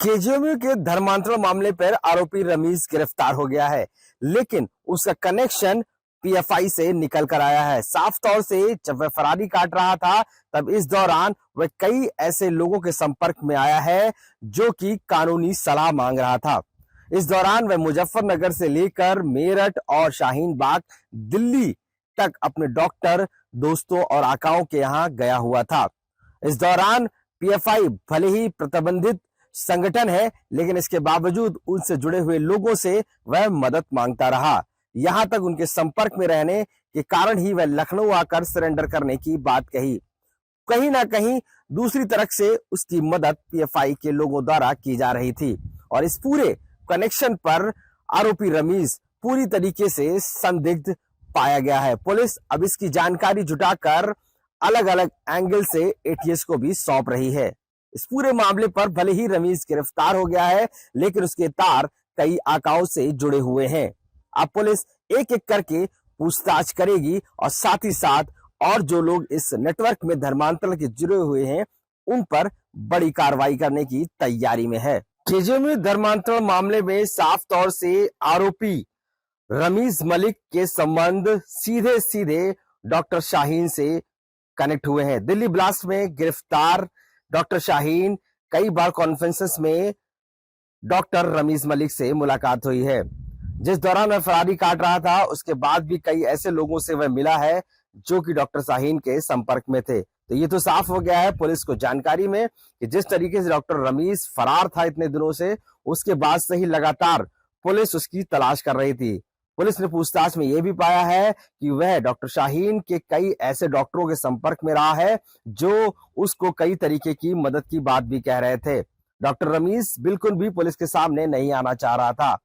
KGMU के धर्मांतरण मामले पर आरोपी रमीज गिरफ्तार हो गया है, लेकिन उसका कनेक्शन पीएफआई से निकल कर आया है। साफ तौर से जब वह फरारी काट रहा था, तब इस दौरान वह कई ऐसे लोगों के संपर्क में आया है जो कि कानूनी सलाह मांग रहा था। इस दौरान वह मुजफ्फरनगर से लेकर मेरठ और शाहीन बाग दिल्ली तक अपने डॉक्टर, दोस्तों और आकाओं के यहां गया हुआ था। इस दौरान पीएफआई भले ही प्रतिबंधित संगठन है, लेकिन इसके बावजूद उनसे जुड़े हुए लोगों से वह मदद मांगता रहा। यहां तक उनके संपर्क में रहने के कारण ही वह लखनऊ आकर सरेंडर करने की बात कही। कहीं ना कहीं दूसरी तरफ से उसकी मदद पीएफआई के लोगों द्वारा की जा रही थी और इस पूरे कनेक्शन पर आरोपी रमीज पूरी तरीके से संदिग्ध पाया गया है। पुलिस अब इसकी जानकारी जुटाकर अलग अलग एंगल से एटीएस को भी सौंप रही है। इस पूरे मामले पर भले ही रमीज गिरफ्तार हो गया है, लेकिन उसके तार कई आकाओं से जुड़े हुए हैं। अब पुलिस एक एक करके पूछताछ करेगी और साथ ही साथ और जो लोग इस नेटवर्क में धर्मांतरण के जुड़े हुए हैं, उन पर बड़ी कार्रवाई करने की तैयारी में है। केजीएमयू धर्मांतरण मामले में साफ तौर से आरोपी रमीज मलिक के संबंध सीधे सीधे डॉक्टर शाहीन से कनेक्ट हुए हैं। दिल्ली ब्लास्ट में गिरफ्तार डॉक्टर शाहीन कई बार कॉन्फ्रेंसेस में डॉक्टर रमीज मलिक से मुलाकात हुई है। जिस दौरान वह फरारी काट रहा था, उसके बाद भी कई ऐसे लोगों से वह मिला है जो कि डॉक्टर शाहीन के संपर्क में थे। तो ये तो साफ हो गया है पुलिस को जानकारी में कि जिस तरीके से डॉक्टर रमीज फरार था इतने दिनों से, उसके बाद से ही लगातार पुलिस उसकी तलाश कर रही थी। पुलिस ने पूछताछ में यह भी पाया है कि वह डॉक्टर शाहीन के कई ऐसे डॉक्टरों के संपर्क में रहा है जो उसको कई तरीके की मदद की बात भी कह रहे थे। डॉक्टर रमीज बिल्कुल भी पुलिस के सामने नहीं आना चाह रहा था।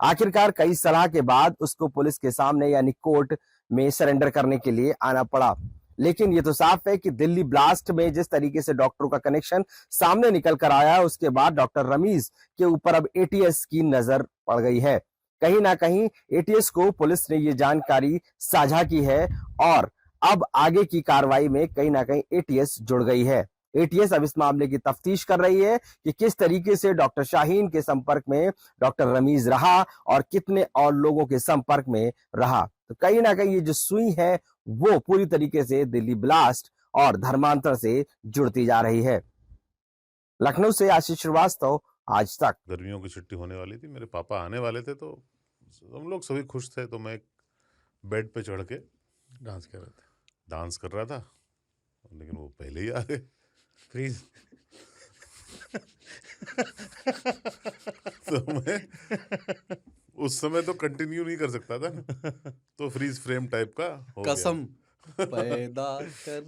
आखिरकार कई सलाह के बाद उसको पुलिस के सामने यानी कोर्ट में सरेंडर करने के लिए आना पड़ा। लेकिन ये तो साफ है कि दिल्ली ब्लास्ट में जिस तरीके से डॉक्टरों का कनेक्शन सामने निकल कर आया है, उसके बाद डॉक्टर रमीज के ऊपर अब एटीएस की नजर पड़ गई है। कहीं ना कहीं एटीएस को पुलिस ने ये जानकारी साझा की है और अब आगे की कार्रवाई में कहीं ना कहीं एटीएस जुड़ गई है। एटीएस अब इस मामले की तफ्तीश कर रही है कि किस तरीके से डॉक्टर शाहीन के संपर्क में डॉक्टर रमीज रहा और कितने और लोगों के संपर्क में रहा। तो कहीं ना कहीं ये जो सुई है वो पूरी तरीके से दिल्ली ब्लास्ट और धर्मांतरण से जुड़ती जा रही है। लखनऊ से आशीष श्रीवास्तव, आज तक। गर्मियों की छुट्टी होने वाली थी, मेरे पापा आने वाले थे, तो हम लोग सभी खुश थे। तो मैं बेड पे चढ़ के डांस कर रहे थे, डांस कर रहा था, लेकिन वो पहले ही आ गए। फ्रीज। तो मैं उस समय तो कंटिन्यू नहीं कर सकता था ना, तो फ्रीज फ्रेम टाइप का हो गया। कसम पैदा कर